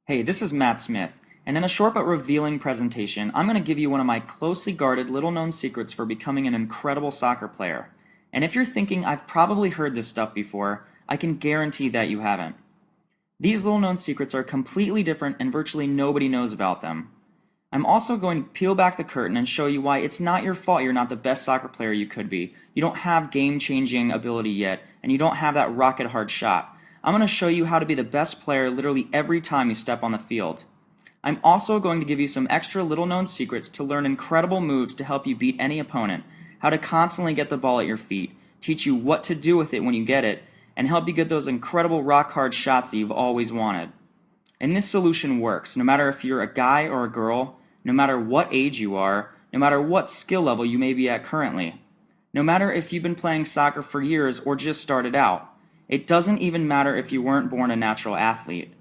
Hey, this is Matt Smith, and in a short but revealing presentation, I'm going to give you one of my closely guarded, little-known secrets for becoming an incredible soccer player. And if you're thinking I've probably heard this stuff before, I can guarantee that you haven't. These little-known secrets are completely different and virtually nobody knows about them. I'm also going to peel back the curtain and show you why it's not your fault you're not the best soccer player you could be. You don't have game-changing ability yet, and you don't have that rocket-hard shot. I'm going to show you how to be the best player literally every time you step on the field. I'm also going to give you some extra little-known secrets to learn incredible moves to help you beat any opponent, how to constantly get the ball at your feet, teach you what to do with it when you get it, and help you get those incredible rock-hard shots that you've always wanted. And this solution works no matter if you're a guy or a girl, no matter what age you are, no matter what skill level you may be at currently, no matter if you've been playing soccer for years or just started out. It doesn't even matter if you weren't born a natural athlete.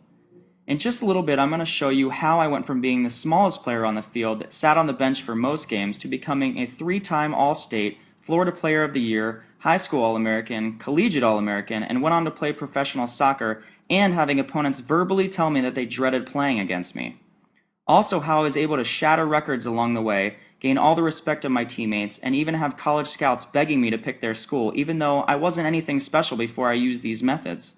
In just a little bit, I'm going to show you how I went from being the smallest player on the field that sat on the bench for most games to becoming a 3-time All-State, Florida Player of the Year, high school All-American, collegiate All-American, and went on to play professional soccer and having opponents verbally tell me that they dreaded playing against me. Also, how I was able to shatter records along the way, gain all the respect of my teammates, and even have college scouts begging me to pick their school, even though I wasn't anything special before I used these methods.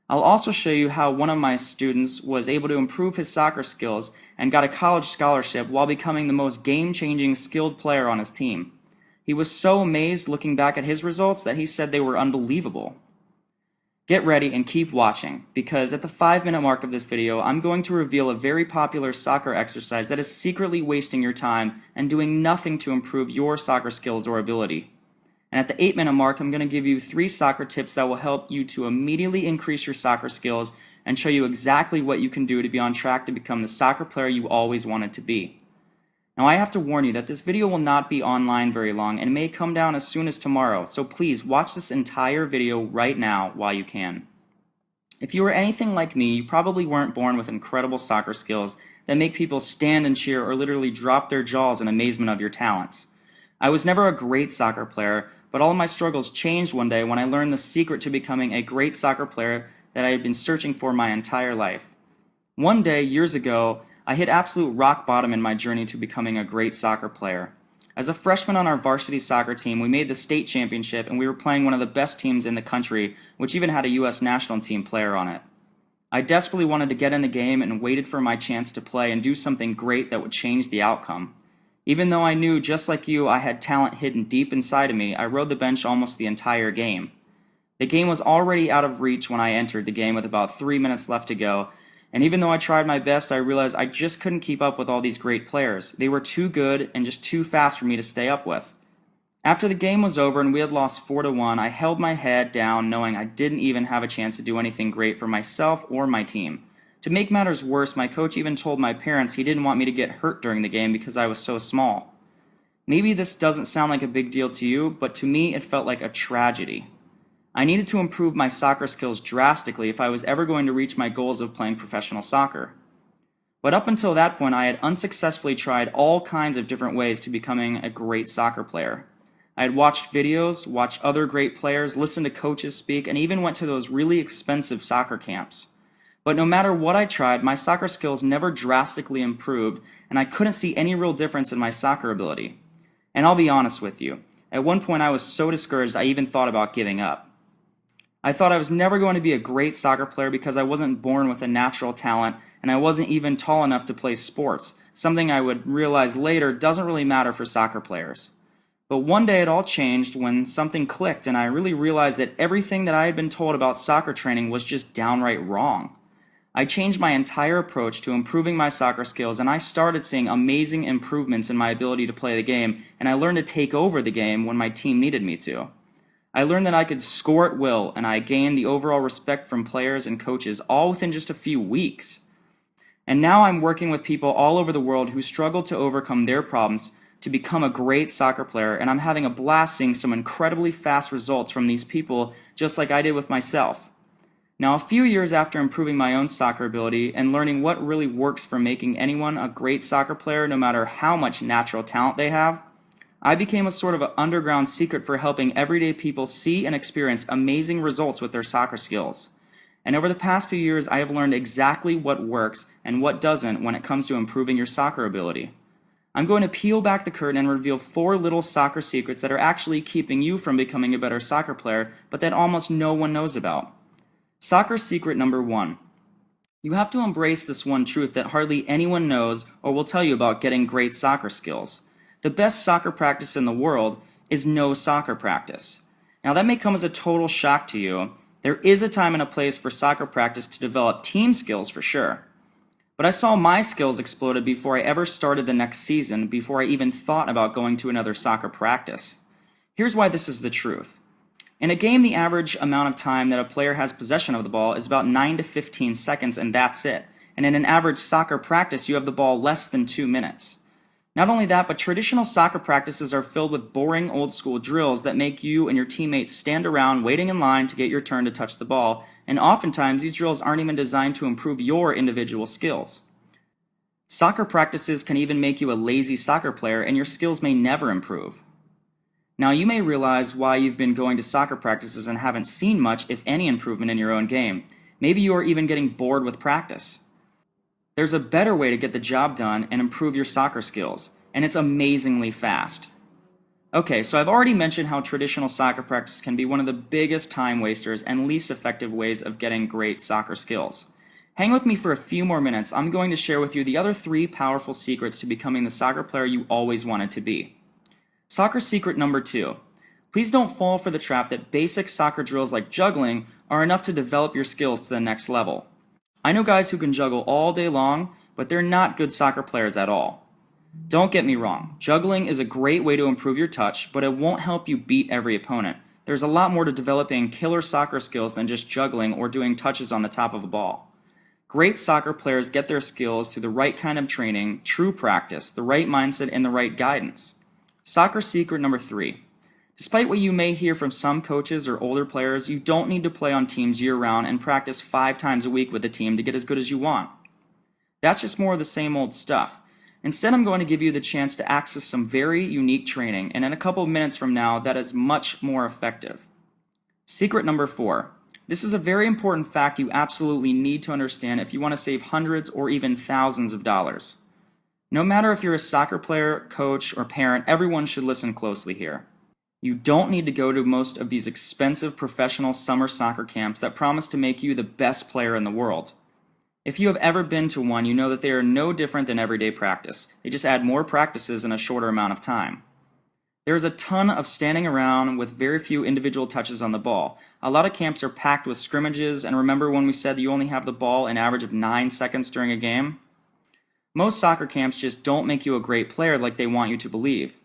I'll also show you how one of my students was able to improve his soccer skills and got a college scholarship while becoming the most game-changing skilled player on his team. He was so amazed looking back at his results that he said they were unbelievable. Get ready and keep watching, because at the 5-minute mark of this video, I'm going to reveal a very popular soccer exercise that is secretly wasting your time and doing nothing to improve your soccer skills or ability. And at the 8-minute mark, I'm going to give you 3 soccer tips that will help you to immediately increase your soccer skills and show you exactly what you can do to be on track to become the soccer player you always wanted to be. Now, I have to warn you that this video will not be online very long and may come down as soon as tomorrow, so please watch this entire video right now while you can. If you are anything like me, you probably weren't born with incredible soccer skills that make people stand and cheer or literally drop their jaws in amazement of your talents. I was never a great soccer player, but all of my struggles changed one day when I learned the secret to becoming a great soccer player that I had been searching for my entire life. One day, years ago, I hit absolute rock bottom in my journey to becoming a great soccer player. As a freshman on our varsity soccer team, we made the state championship and we were playing one of the best teams in the country, which even had a U.S. national team player on it. I desperately wanted to get in the game and waited for my chance to play and do something great that would change the outcome. Even though I knew, just like you, I had talent hidden deep inside of me, I rode the bench almost the entire game. The game was already out of reach when I entered the game with about 3 minutes left to go, and even though I tried my best, I realized I just couldn't keep up with all these great players. They were too good and just too fast for me to stay up with. After the game was over and we had lost 4-1, I held my head down knowing I didn't even have a chance to do anything great for myself or my team. To make matters worse, my coach even told my parents he didn't want me to get hurt during the game because I was so small. Maybe this doesn't sound like a big deal to you, but to me it felt like a tragedy. I needed to improve my soccer skills drastically if I was ever going to reach my goals of playing professional soccer. But up until that point, I had unsuccessfully tried all kinds of different ways to becoming a great soccer player. I had watched videos, watched other great players, listened to coaches speak, and even went to those really expensive soccer camps. But no matter what I tried, my soccer skills never drastically improved, and I couldn't see any real difference in my soccer ability. And I'll be honest with you, at one point I was so discouraged I even thought about giving up. I thought I was never going to be a great soccer player because I wasn't born with a natural talent and I wasn't even tall enough to play sports, something I would realize later doesn't really matter for soccer players. But one day it all changed when something clicked and I really realized that everything that I had been told about soccer training was just downright wrong. I changed my entire approach to improving my soccer skills and I started seeing amazing improvements in my ability to play the game, and I learned to take over the game when my team needed me to. I learned that I could score at will, and I gained the overall respect from players and coaches all within just a few weeks. And now I'm working with people all over the world who struggle to overcome their problems to become a great soccer player, and I'm having a blast seeing some incredibly fast results from these people, just like I did with myself. Now, a few years after improving my own soccer ability and learning what really works for making anyone a great soccer player no matter how much natural talent they have, I became a sort of an underground secret for helping everyday people see and experience amazing results with their soccer skills. And over the past few years, I have learned exactly what works and what doesn't when it comes to improving your soccer ability. I'm going to peel back the curtain and reveal 4 little soccer secrets that are actually keeping you from becoming a better soccer player, but that almost no one knows about. Soccer secret number 1. You have to embrace this one truth that hardly anyone knows or will tell you about getting great soccer skills. The best soccer practice in the world is no soccer practice. Now that may come as a total shock to you. There is a time and a place for soccer practice to develop team skills for sure. But I saw my skills exploded before I ever started the next season, before I even thought about going to another soccer practice. Here's why this is the truth. In a game, the average amount of time that a player has possession of the ball is about 9 to 15 seconds, and that's it. And in an average soccer practice, you have the ball less than 2 minutes. Not only that, but traditional soccer practices are filled with boring old school drills that make you and your teammates stand around waiting in line to get your turn to touch the ball, and oftentimes these drills aren't even designed to improve your individual skills. Soccer practices can even make you a lazy soccer player and your skills may never improve. Now you may realize why you've been going to soccer practices and haven't seen much, if any, improvement in your own game. Maybe you are even getting bored with practice. There's a better way to get the job done and improve your soccer skills, and it's amazingly fast. Okay, so I've already mentioned how traditional soccer practice can be one of the biggest time wasters and least effective ways of getting great soccer skills. Hang with me for a few more minutes. I'm going to share with you the other 3 powerful secrets to becoming the soccer player you always wanted to be. Soccer secret number 2. Please don't fall for the trap that basic soccer drills like juggling are enough to develop your skills to the next level. I know guys who can juggle all day long, but they're not good soccer players at all. Don't get me wrong, juggling is a great way to improve your touch, but it won't help you beat every opponent. There's a lot more to developing killer soccer skills than just juggling or doing touches on the top of a ball. Great soccer players get their skills through the right kind of training, true practice, the right mindset, and the right guidance. Soccer secret number 3. Despite what you may hear from some coaches or older players, you don't need to play on teams year-round and practice 5 times a week with a team to get as good as you want. That's just more of the same old stuff. Instead, I'm going to give you the chance to access some very unique training, and in a couple of minutes from now, that is much more effective. Secret number 4. This is a very important fact you absolutely need to understand if you want to save hundreds or even thousands of dollars. No matter if you're a soccer player, coach, or parent, everyone should listen closely here. You don't need to go to most of these expensive professional summer soccer camps that promise to make you the best player in the world. If you have ever been to one, you know that they are no different than everyday practice. They just add more practices in a shorter amount of time. There is a ton of standing around with very few individual touches on the ball. A lot of camps are packed with scrimmages, and remember when we said you only have the ball an average of 9 seconds during a game? Most soccer camps just don't make you a great player like they want you to believe.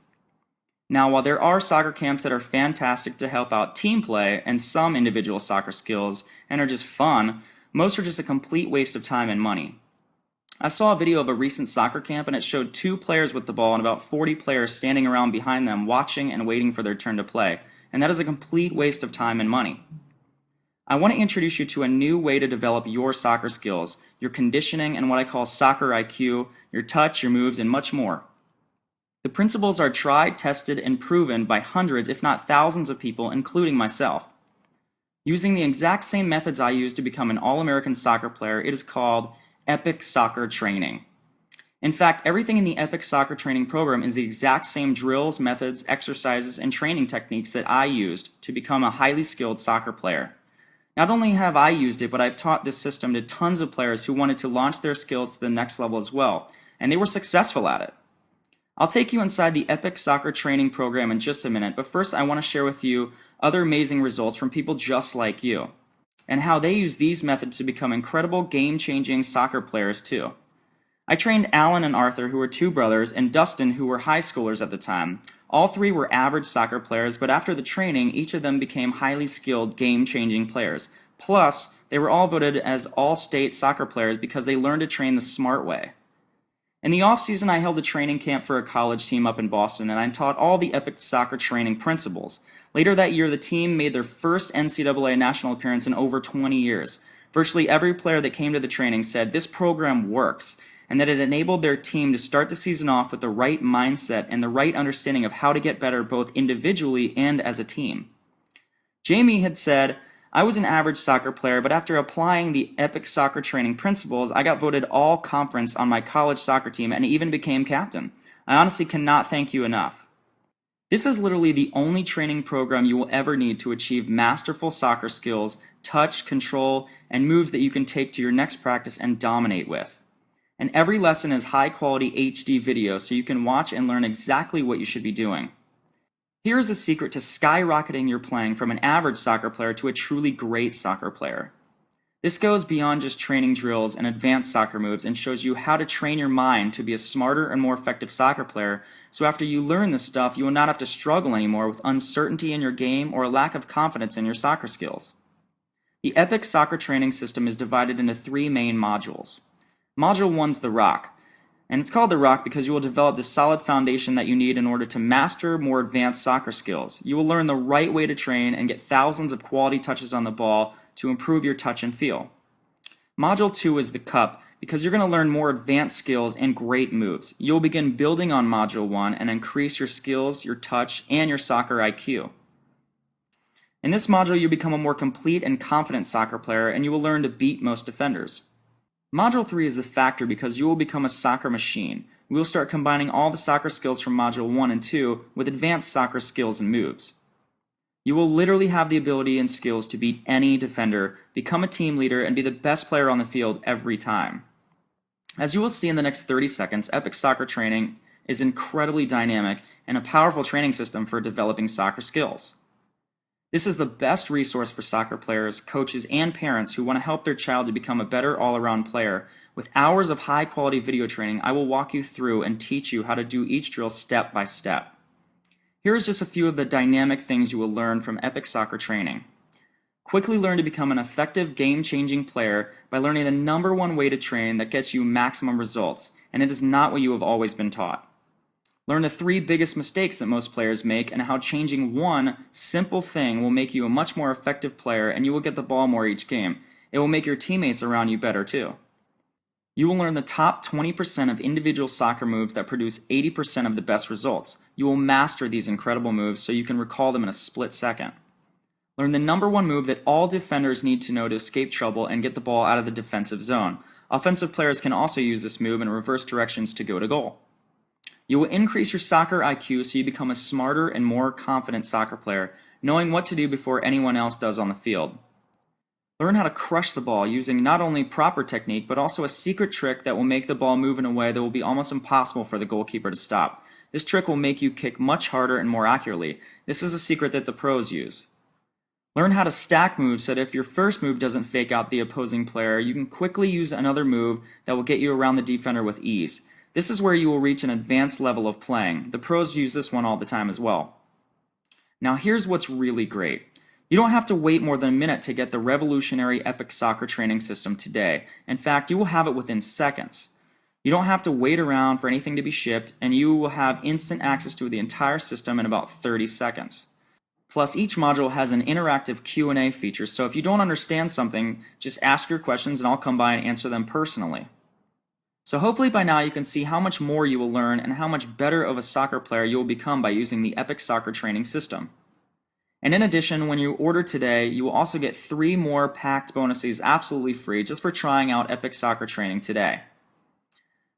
Now, while there are soccer camps that are fantastic to help out team play and some individual soccer skills and are just fun, most are just a complete waste of time and money. I saw a video of a recent soccer camp and it showed 2 players with the ball and about 40 players standing around behind them watching and waiting for their turn to play, and that is a complete waste of time and money. I want to introduce you to a new way to develop your soccer skills, your conditioning, and what I call soccer IQ, your touch, your moves, and much more. The principles are tried, tested, and proven by hundreds, if not thousands of people, including myself. Using the exact same methods I used to become an All-American soccer player, it is called Epic Soccer Training. In fact, everything in the Epic Soccer Training program is the exact same drills, methods, exercises, and training techniques that I used to become a highly skilled soccer player. Not only have I used it, but I've taught this system to tons of players who wanted to launch their skills to the next level as well, and they were successful at it. I'll take you inside the Epic Soccer Training program in just a minute, but first I want to share with you other amazing results from people just like you, and how they use these methods to become incredible game-changing soccer players too. I trained Alan and Arthur, who were 2 brothers, and Dustin, who were high schoolers at the time. All 3 were average soccer players, but after the training, each of them became highly skilled, game-changing players. Plus, they were all voted as all-state soccer players because they learned to train the smart way. In the off-season, I held a training camp for a college team up in Boston, and I taught all the Epic Soccer Training principles. Later that year, the team made their first NCAA national appearance in over 20 years. Virtually every player that came to the training said this program works, and that it enabled their team to start the season off with the right mindset and the right understanding of how to get better both individually and as a team. Jamie had said, I was an average soccer player, but after applying the Epic Soccer Training principles, I got voted all conference on my college soccer team and even became captain. I honestly cannot thank you enough. This is literally the only training program you will ever need to achieve masterful soccer skills, touch, control, and moves that you can take to your next practice and dominate with. And every lesson is high quality HD video so you can watch and learn exactly what you should be doing. Here is the secret to skyrocketing your playing from an average soccer player to a truly great soccer player. This goes beyond just training drills and advanced soccer moves and shows you how to train your mind to be a smarter and more effective soccer player, so after you learn this stuff, you will not have to struggle anymore with uncertainty in your game or a lack of confidence in your soccer skills. The Epic Soccer Training System is divided into 3 main modules. Module 1 is the Rock, and it's called the Rock because you will develop the solid foundation that you need in order to master more advanced soccer skills. You will learn the right way to train and get thousands of quality touches on the ball to improve your touch and feel. Module 2 is the Cup because you're going to learn more advanced skills and great moves. You'll begin building on Module 1 and increase your skills, your touch, and your soccer IQ. In this module, you become a more complete and confident soccer player, and you will learn to beat most defenders. Module 3 is the Factor because you will become a soccer machine. We will start combining all the soccer skills from Module 1 and 2 with advanced soccer skills and moves. You will literally have the ability and skills to beat any defender, become a team leader, and be the best player on the field every time. As you will see in the next 30 seconds, Epic Soccer Training is incredibly dynamic and a powerful training system for developing soccer skills. This is the best resource for soccer players, coaches, and parents who want to help their child to become a better all-around player. With hours of high-quality video training, I will walk you through and teach you how to do each drill step by step. Here is just a few of the dynamic things you will learn from Epic Soccer Training. Quickly learn to become an effective, game-changing player by learning the #1 way to train that gets you maximum results, and it is not what you have always been taught. Learn the 3 biggest mistakes that most players make and how changing one simple thing will make you a much more effective player, and you will get the ball more each game. It will make your teammates around you better too. You will learn the top 20% of individual soccer moves that produce 80% of the best results. You will master these incredible moves so you can recall them in a split second. Learn the #1 move that all defenders need to know to escape trouble and get the ball out of the defensive zone. Offensive players can also use this move in reverse directions to go to goal. You will increase your soccer IQ so you become a smarter and more confident soccer player, knowing what to do before anyone else does on the field. Learn how to crush the ball using not only proper technique, but also a secret trick that will make the ball move in a way that will be almost impossible for the goalkeeper to stop. This trick will make you kick much harder and more accurately. This is a secret that the pros use. Learn how to stack moves so that if your first move doesn't fake out the opposing player, you can quickly use another move that will get you around the defender with ease. This is where you will reach an advanced level of playing. The pros use this one all the time as well. Now here's what's really great. You don't have to wait more than a minute to get the revolutionary Epic Soccer Training System today. In fact, you will have it within seconds. You don't have to wait around for anything to be shipped, and you will have instant access to the entire system in about 30 seconds. Plus, each module has an interactive Q&A feature, so if you don't understand something, just ask your questions and I'll come by and answer them personally. So hopefully by now you can see how much more you will learn and how much better of a soccer player you will become by using the Epic Soccer Training System. And in addition, when you order today, you will also get 3 more packed bonuses absolutely free just for trying out Epic Soccer Training today.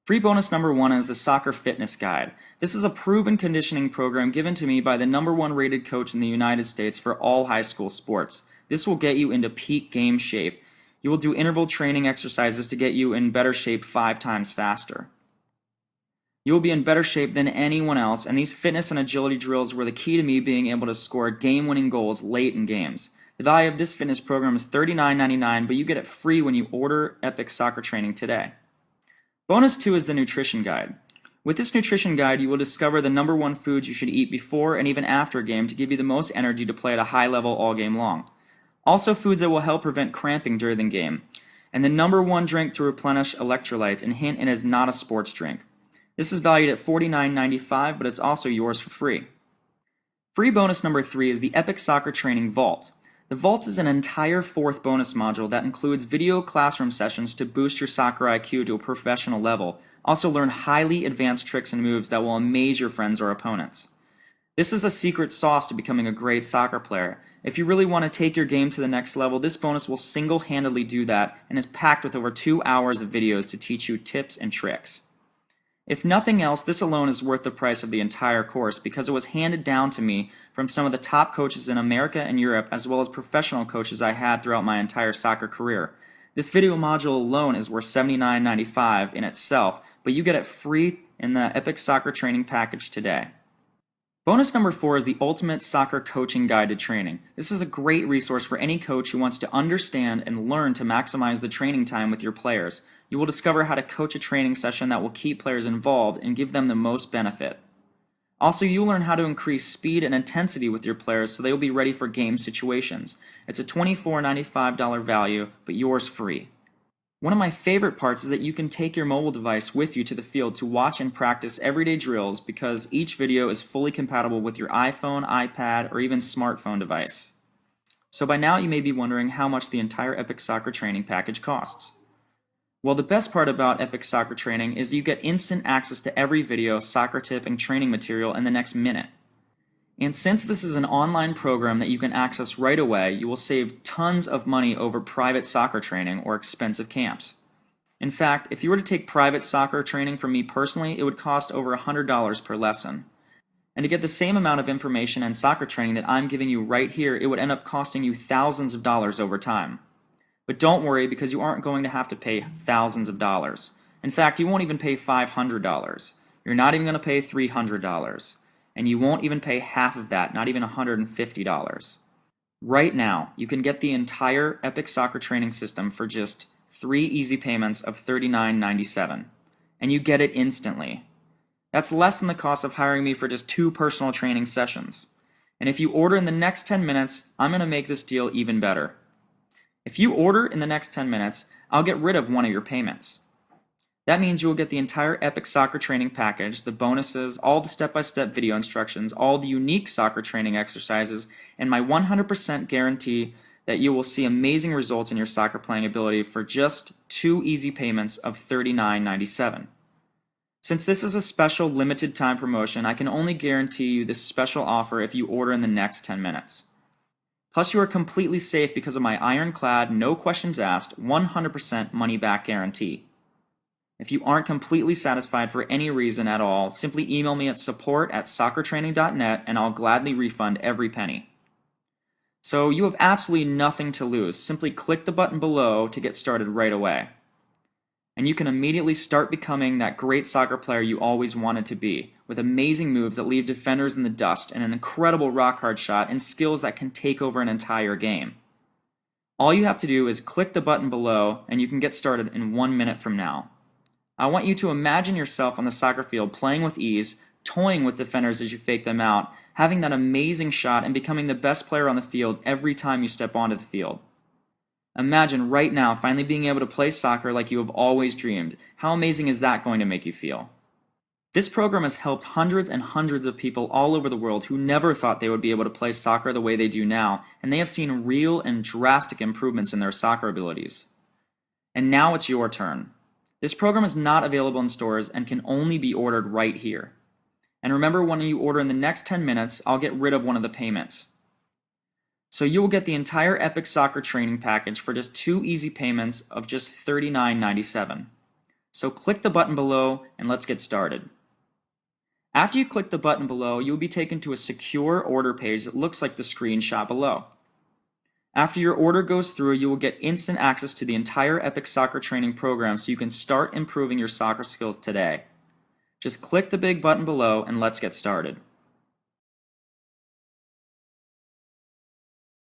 Free bonus #1 is the Soccer Fitness Guide. This is a proven conditioning program given to me by the #1 rated coach in the United States for all high school sports. This will get you into peak game shape. You will do interval training exercises to get you in better shape 5 times faster. You will be in better shape than anyone else, and these fitness and agility drills were the key to me being able to score game-winning goals late in games. The value of this fitness program is $39.99, but you get it free when you order Epic Soccer Training today. Bonus 2 is the Nutrition Guide. With this nutrition guide, you will discover the #1 foods you should eat before and even after a game to give you the most energy to play at a high level all game long. Also foods that will help prevent cramping during the game. And the #1 drink to replenish electrolytes, and hint, it is not a sports drink. This is valued at $49.95, but it's also yours for free. Free bonus #3 is the Epic Soccer Training Vault. The Vault is an entire 4th bonus module that includes video classroom sessions to boost your soccer IQ to a professional level. Also learn highly advanced tricks and moves that will amaze your friends or opponents. This is the secret sauce to becoming a great soccer player. If you really want to take your game to the next level, this bonus will single-handedly do that and is packed with over 2 hours of videos to teach you tips and tricks. If nothing else, this alone is worth the price of the entire course because it was handed down to me from some of the top coaches in America and Europe, as well as professional coaches I had throughout my entire soccer career. This video module alone is worth $79.95 in itself, but you get it free in the Epic Soccer Training Package today. Bonus number 4 is the Ultimate Soccer Coaching Guide to Training. This is a great resource for any coach who wants to understand and learn to maximize the training time with your players. You will discover how to coach a training session that will keep players involved and give them the most benefit. Also, you'll learn how to increase speed and intensity with your players so they will be ready for game situations. It's a $24.95 value, but yours free. One of my favorite parts is that you can take your mobile device with you to the field to watch and practice everyday drills because each video is fully compatible with your iPhone, iPad, or even smartphone device. So by now you may be wondering how much the entire Epic Soccer Training Package costs. Well, the best part about Epic Soccer Training is you get instant access to every video, soccer tip, and training material in the next minute. And since this is an online program that you can access right away, you will save tons of money over private soccer training or expensive camps. In fact, if you were to take private soccer training from me personally, it would cost over $100 per lesson. And to get the same amount of information and soccer training that I'm giving you right here, it would end up costing you thousands of dollars over time. But don't worry, because you aren't going to have to pay thousands of dollars. In fact, you won't even pay $500. You're not even going to pay $300. And you won't even pay half of that, not even $150. Right now, you can get the entire Epic Soccer Training System for just 3 easy payments of $39.97. And you get it instantly. That's less than the cost of hiring me for just 2 personal training sessions. And if you order in the next 10 minutes, I'm going to make this deal even better. If you order in the next 10 minutes, I'll get rid of one of your payments. That means you will get the entire Epic Soccer Training Package, the bonuses, all the step-by-step video instructions, all the unique soccer training exercises, and my 100% guarantee that you will see amazing results in your soccer playing ability for just 2 easy payments of $39.97. Since this is a special limited time promotion, I can only guarantee you this special offer if you order in the next 10 minutes. Plus, you are completely safe because of my ironclad, no questions asked, 100% money-back guarantee. If you aren't completely satisfied for any reason at all, simply email me at support@soccertraining.net and I'll gladly refund every penny. So you have absolutely nothing to lose. Simply click the button below to get started right away. And you can immediately start becoming that great soccer player you always wanted to be, with amazing moves that leave defenders in the dust and an incredible rock-hard shot and skills that can take over an entire game. All you have to do is click the button below and you can get started in 1 minute from now. I want you to imagine yourself on the soccer field playing with ease, toying with defenders as you fake them out, having that amazing shot and becoming the best player on the field every time you step onto the field. Imagine right now finally being able to play soccer like you have always dreamed. How amazing is that going to make you feel? This program has helped hundreds and hundreds of people all over the world who never thought they would be able to play soccer the way they do now, and they have seen real and drastic improvements in their soccer abilities. And now it's your turn. This program is not available in stores and can only be ordered right here. And remember, when you order in the next 10 minutes, I'll get rid of one of the payments. So you will get the entire Epic Soccer Training Package for just 2 easy payments of just $39.97. So click the button below and let's get started. After you click the button below, you'll be taken to a secure order page that looks like the screenshot below. After your order goes through, you will get instant access to the entire Epic Soccer Training program so you can start improving your soccer skills today. Just click the big button below and let's get started.